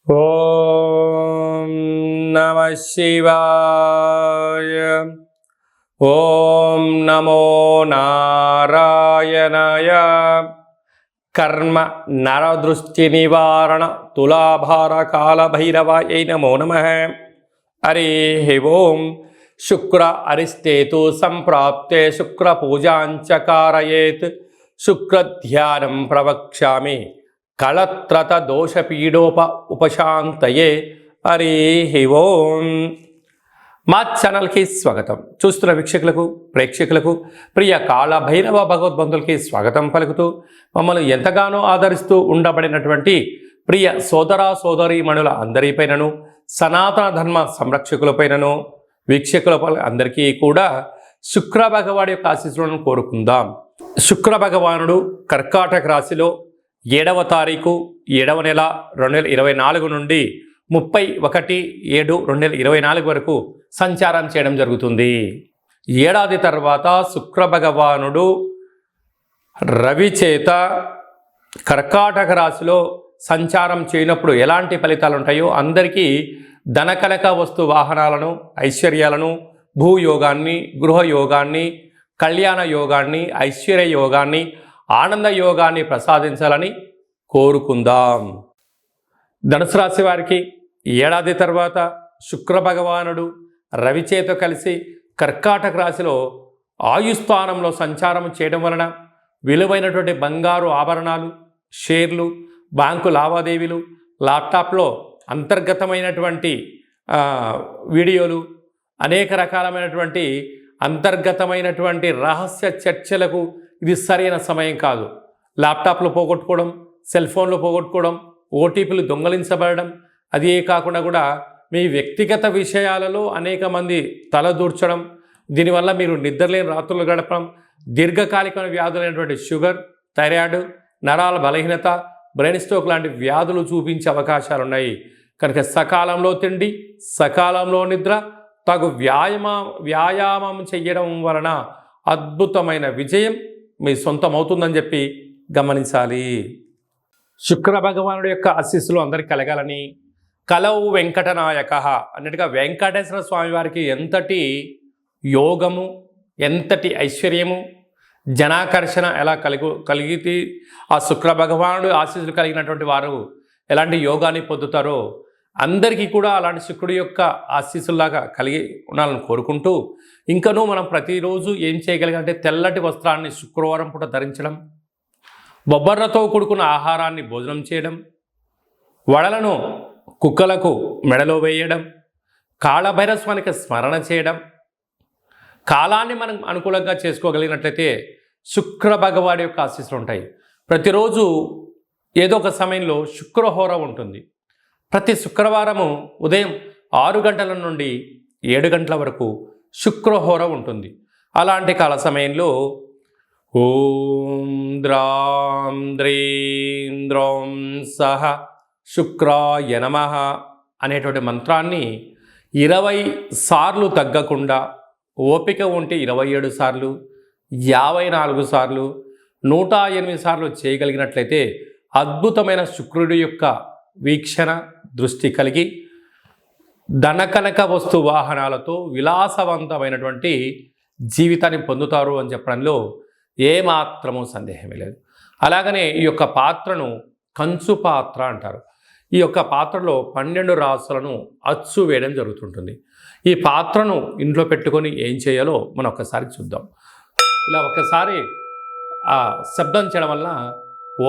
ఓం నమః శివాయ. ఓం నమో నారాయణాయ. కర్మ నరదృష్టి నివారణ తులాభార కాల భైరవాయ నమో నమః. హరి ఓం. శుక్ర అరిష్టేతు సంప్రాప్తే శుక్ర పూజాంచ కారయేత్. శుక్రధ్యానం ప్రవక్ష్యామి కళత్రత దోషపీడోప ఉపశాంతయే. హరి ఓం. మా ఛానల్కి స్వాగతం. చూస్తున్న వీక్షకులకు ప్రేక్షకులకు ప్రియ కాళభైరవ భగవద్బంధులకి స్వాగతం పలుకుతూ మమ్మల్ని ఎంతగానో ఆదరిస్తూ ఉండబడినటువంటి ప్రియ సోదర సోదరీమణుల అందరిపైనను సనాతన ధర్మ సంరక్షకులపైనను వీక్షకుల అందరికీ కూడా శుక్ర భగవాడి యొక్క ఆశీస్సులను కోరుకుందాం. శుక్ర భగవానుడు కర్కాటక రాశిలో 7వ తారీఖు 7వ నెల 2024 నుండి 31/7/2024 వరకు సంచారం చేయడం జరుగుతుంది. ఏడాది తర్వాత శుక్ర భగవానుడు రవి చేత కర్కాటక రాశిలో సంచారం చేయనప్పుడు ఎలాంటి ఫలితాలు ఉంటాయో అందరికీ ధనకనక వస్తు వాహనాలను, ఐశ్వర్యాలను, భూయోగాన్ని, గృహయోగాన్ని, కళ్యాణ యోగాన్ని, ఐశ్వర్య యోగాన్ని, ఆనంద యోగాన్ని ప్రసాదించాలని కోరుకుందాం. ధనుసు రాశి వారికి ఏడాది తర్వాత శుక్ర భగవానుడు రవిచేత కలిసి కర్కాటక రాశిలో ఆయుస్థానంలో సంచారం చేయడం వలన విలువైనటువంటి బంగారు ఆభరణాలు, షేర్లు, బ్యాంకు లావాదేవీలు, ల్యాప్టాప్లో అంతర్గతమైనటువంటి వీడియోలు, అనేక రకాలమైనటువంటి అంతర్గతమైనటువంటి రహస్య చర్చలకు ఇది సరైన సమయం కాదు. ల్యాప్టాప్లు పోగొట్టుకోవడం, సెల్ ఫోన్లు పోగొట్టుకోవడం, ఓటీపీలు దొంగలించబడడం, అదే కాకుండా కూడా మీ వ్యక్తిగత విషయాలలో అనేక మంది తలదూర్చడం, దీనివల్ల మీరు నిద్రలేని రాత్రులు గడపడం, దీర్ఘకాలిక వ్యాధులైనటువంటి షుగర్, థైరాయిడ్, నరాల బలహీనత, బ్రెయిన్ స్ట్రోక్ లాంటి వ్యాధులు చూపించే అవకాశాలు ఉన్నాయి. కనుక సకాలంలో తిండి, సకాలంలో నిద్ర, తగు వ్యాయామం చేయడం వలన అద్భుతమైన విజయం మీ సొంతమవుతుందని చెప్పి గమనించాలి. శుక్ర భగవానుడి యొక్క ఆశీస్సులు అందరికీ కలగాలని కలవు వెంకటనాయక అన్నట్టుగా వెంకటేశ్వర స్వామి వారికి ఎంతటి యోగము, ఎంతటి ఐశ్వర్యము, జనాకర్షణ ఎలా కలిగితే ఆ శుక్ర భగవానుడు ఆశీస్సులు కలిగినటువంటి వారు ఎలాంటి యోగాన్ని పొందుతారో అందరికీ కూడా అలాంటి శుక్రుడి యొక్క ఆశీస్సులాగా కలిగి ఉండాలని కోరుకుంటూ, ఇంకనూ మనం ప్రతిరోజు ఏం చేయగలిగాలంటే తెల్లటి వస్త్రాన్ని శుక్రవారం పూట ధరించడం, బొబ్బర్లతో కూడుకున్న ఆహారాన్ని భోజనం చేయడం, వడలను కుక్కలకు మెడలో వేయడం, కాళభైరస్వానికి స్మరణ చేయడం, కాలాన్ని మనం అనుకూలంగా చేసుకోగలిగినట్లయితే శుక్ర భగవాడి యొక్క ఆశీస్సులు ఉంటాయి. ప్రతిరోజు ఏదో ఒక సమయంలో శుక్రహోర ఉంటుంది. ప్రతి శుక్రవారము ఉదయం 6 గంటల నుండి 7 గంటల వరకు శుక్రహోర ఉంటుంది. అలాంటి కాల సమయంలో ఓం ద్రాం ద్రీం ద్రౌం సహ శుక్రాయ నమః అనేటువంటి మంత్రాన్ని 20 సార్లు తగ్గకుండా, ఓపిక ఉంటే 27 సార్లు, 54 సార్లు, 108 సార్లు చేయగలిగినట్లయితే అద్భుతమైన శుక్రుడి యొక్క వీక్షణ దృష్టి కలిగి ధనకనక వస్తు వాహనాలతో విలాసవంతమైనటువంటి జీవితాన్ని పొందుతారు అని చెప్పడంలో ఏమాత్రమూ సందేహమే లేదు. అలాగనే ఈ యొక్క పాత్రను కంచు పాత్ర అంటారు. ఈ యొక్క పాత్రలో 12 రాసులను అచ్చు వేయడం జరుగుతుంటుంది. ఈ పాత్రను ఇంట్లో పెట్టుకొని ఏం చేయాలో మనం ఒక్కసారి చూద్దాం. ఇలా ఒక్కసారి ఆ శబ్దం చేయడం వల్ల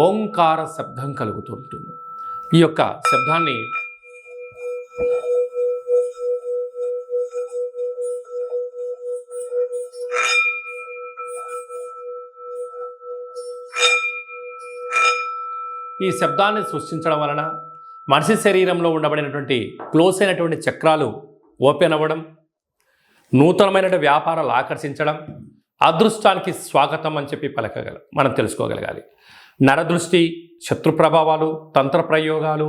ఓంకార శబ్దం కలుగుతుంటుంది. ఈ యొక్క శబ్దాన్ని సృష్టించడం వలన మనిషి శరీరంలో ఉండబడినటువంటి క్లోజ్ అయినటువంటి చక్రాలు ఓపెన్ అవ్వడం, నూతనమైన వ్యాపారాలు ఆకర్షించడం, అదృష్టానికి స్వాగతం అని చెప్పి మనం తెలుసుకోగలగాలి. నరదృష్టి, శత్రు ప్రభావాలు, తంత్ర ప్రయోగాలు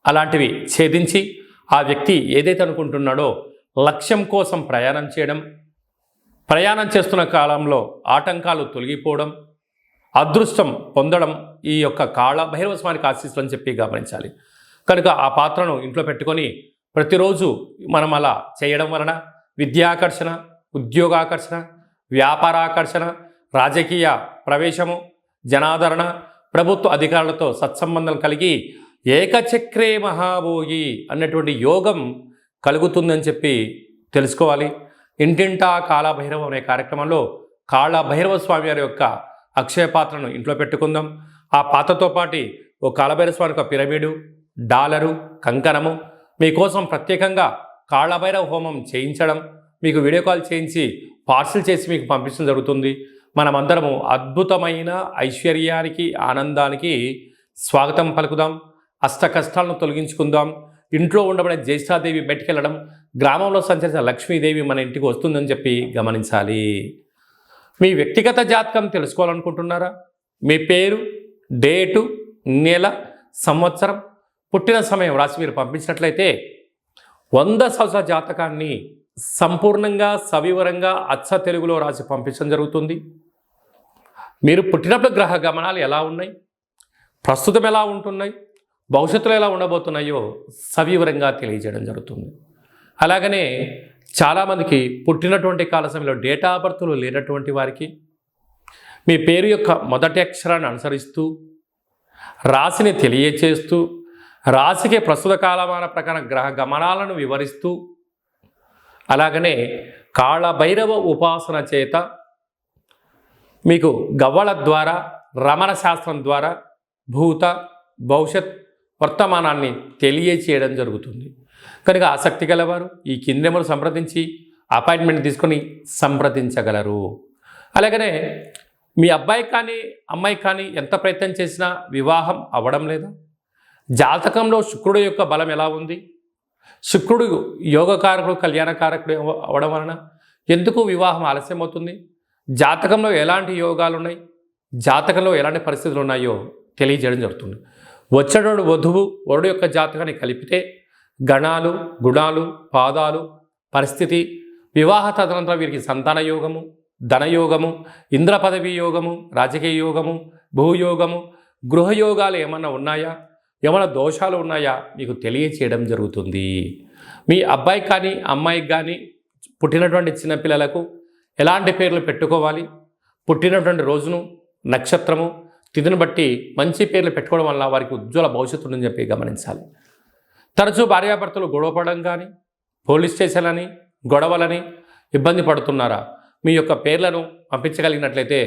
అలాంటివి ఛేదించి ఆ వ్యక్తి ఏదైతే అనుకుంటున్నాడో లక్ష్యం కోసం ప్రయాణం చేస్తున్న కాలంలో ఆటంకాలు తొలగిపోవడం, అదృష్టం పొందడం ఈ యొక్క కాళభైరవ స్వామికి ఆశీస్సులు అని చెప్పి గమనించాలి. కనుక ఆ పాత్రను ఇంట్లో పెట్టుకొని ప్రతిరోజు మనం అలా చేయడం వలన విద్యాకర్షణ, ఉద్యోగాకర్షణ, వ్యాపారాకర్షణ, రాజకీయ ప్రవేశము, జనాదరణ, ప్రభుత్వ అధికారులతో సత్సంబంధం కలిగి ఏకచక్రే మహాభోగి అన్నటువంటి యోగం కలుగుతుందని చెప్పి తెలుసుకోవాలి. ఇంటింటా కాళభైరవం అనే కార్యక్రమంలో కాళభైరవ స్వామి వారి యొక్క అక్షయ పాత్రను ఇంట్లో పెట్టుకుందాం. ఆ పాత్రతో పాటు ఓ కాళభైరవ స్వామి యొక్క పిరమిడు, డాలరు, కంకణము మీకోసం ప్రత్యేకంగా కాళభైరవ హోమం చేయించడం, మీకు వీడియో కాల్ చేయించి పార్సిల్ చేసి మీకు పంపించడం జరుగుతుంది. మనమందరము అద్భుతమైన ఐశ్వర్యానికి, ఆనందానికి స్వాగతం పలుకుదాం. అష్ట కష్టాలను తొలగించుకుందాం. ఇంట్లో ఉండబడే జ్యేష్ఠాదేవి బయటికి వెళ్ళడం, గ్రామంలో సంచరించిన లక్ష్మీదేవి మన ఇంటికి వస్తుందని చెప్పి గమనించాలి. మీ వ్యక్తిగత జాతకం తెలుసుకోవాలనుకుంటున్నారా? మీ పేరు, డేటు, నెల, సంవత్సరం, పుట్టిన సమయం రాసి మీరు పంపించినట్లయితే 100 సంవత్సరాల జాతకాన్ని సంపూర్ణంగా సవివరంగా అచ్చ తెలుగులో రాసి పంపించడం జరుగుతుంది. మీరు పుట్టినప్పుడు గ్రహ గమనాలు ఎలా ఉన్నాయి, ప్రస్తుతం ఎలా ఉంటున్నాయి, భవిష్యత్తులో ఎలా ఉండబోతున్నాయో సవివరంగా తెలియజేయడం జరుగుతుంది. అలాగనే చాలామందికి పుట్టినటువంటి కాల సమయంలో డేటా ఆఫ్ బర్త్లు లేనటువంటి వారికి మీ పేరు యొక్క మొదటి అక్షరాన్ని అనుసరిస్తూ రాశిని తెలియచేస్తూ రాశికి ప్రస్తుత కాలమాన ప్రకారం గ్రహ గమనాలను వివరిస్తూ అలాగనే కాళభైరవ ఉపాసన చేత మీకు గవ్వల ద్వారా, రమణ శాస్త్రం ద్వారా భూత, భవిష్యత్, వర్తమానాన్ని తెలియచేయడం జరుగుతుంది. కనుక ఆసక్తి గలవారు ఈ కింది నెంబర్ను సంప్రదించి అపాయింట్మెంట్ తీసుకొని సంప్రదించగలరు. అలాగనే మీ అబ్బాయికి కానీ అమ్మాయికి కానీ ఎంత ప్రయత్నం చేసినా వివాహం అవ్వడం లేదా? జాతకంలో శుక్రుడు యొక్క బలం ఎలా ఉంది? శుక్రుడు యోగకారకుడు, కళ్యాణకారకుడు అవ్వడం వలన ఎందుకు వివాహం ఆలస్యం అవుతుంది? జాతకంలో ఎలాంటి యోగాలు ఉన్నాయి, జాతకంలో ఎలాంటి పరిస్థితులు ఉన్నాయో తెలియజేయడం జరుగుతుంది. వచ్చేటోడు వధువు వరుడు యొక్క జాతకాన్ని కలిపితే గణాలు, గుణాలు, పాదాలు, పరిస్థితి, వివాహ తదనంతరం వీరికి సంతాన యోగము, ధనయోగము, ఇంద్ర పదవి యోగము, రాజకీయ యోగము, భూయోగము, గృహయోగాలు ఏమన్నా ఉన్నాయా, ఏమైనా దోషాలు ఉన్నాయా మీకు తెలియచేయడం జరుగుతుంది. మీ అబ్బాయికి కానీ అమ్మాయికి కానీ పుట్టినటువంటి చిన్నపిల్లలకు ఎలాంటి పేర్లు పెట్టుకోవాలి, పుట్టినటువంటి రోజును, నక్షత్రము, తిథిని బట్టి మంచి పేర్లు పెట్టుకోవడం వల్ల వారికి ఉజ్వల భవిష్యత్తు ఉందని చెప్పి గమనించాలి. తరచూ భార్యాభర్తలు గొడవపడడం కానీ, పోలీస్ స్టేషన్లని, గొడవలని ఇబ్బంది పడుతున్నారా? మీ యొక్క పేర్లను పంపించగలిగినట్లయితే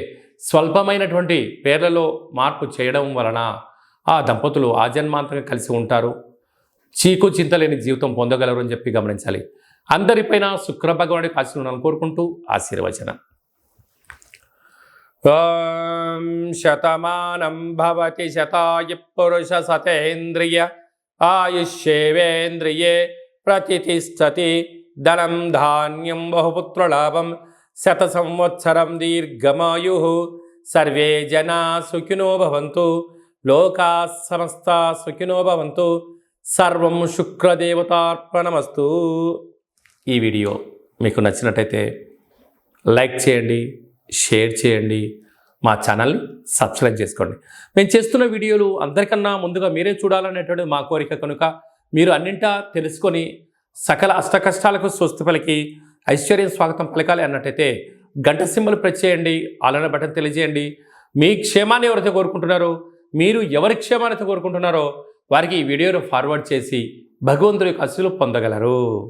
స్వల్పమైనటువంటి పేర్లలో మార్పు చేయడం వలన ఆ దంపతులు ఆజన్మాంతంగా కలిసి ఉంటారు, చీకు చింతలేని జీవితం పొందగలరు అని చెప్పి గమనించాలి. అందరిపైన శుక్ర భగవానుడి ఆశీర్వాదాలను కోరుకుంటూ ఆశీర్వచనం. ఓం శతమానం భవతి శతాయ పురుష శతేంద్రియ ఆయుష్యేవేంద్రియే ప్రతిష్టతి ధనం ధాన్యం బహుపుత్రలాభం శత సంవత్సరం దీర్ఘమాయు సర్వే జనా సుఖినో భవంతు లోకా సమస్త సుఖినో భవంతు సర్వం శుక్రదేవతార్పణమస్తు. ఈ వీడియో మీకు నచ్చినట్టయితే లైక్ చేయండి, షేర్ చేయండి, మా ఛానల్ని సబ్స్క్రైబ్ చేసుకోండి. మేము చేస్తున్న వీడియోలు అందరికన్నా ముందుగా మీరే చూడాలనేటువంటిది మా కోరిక. కనుక మీరు అన్నింటా తెలుసుకొని సకల అష్టకష్టాలకు స్వస్తి పలికి ఐశ్వర్యం స్వాగతం పలకాలి అన్నట్టయితే గంట సింబల్ ప్రెస్ చేయండి, ఆలన బటన్ తెలియజేయండి. మీ క్షేమాన్ని ఎవరైతే కోరుకుంటున్నారో, మీరు ఎవరి క్షేమాన్ని కోరుకుంటున్నారో వారికి ఈ వీడియోను ఫార్వర్డ్ చేసి భగవంతుడి యొక్క ఆశీస్సులు పొందగలరు.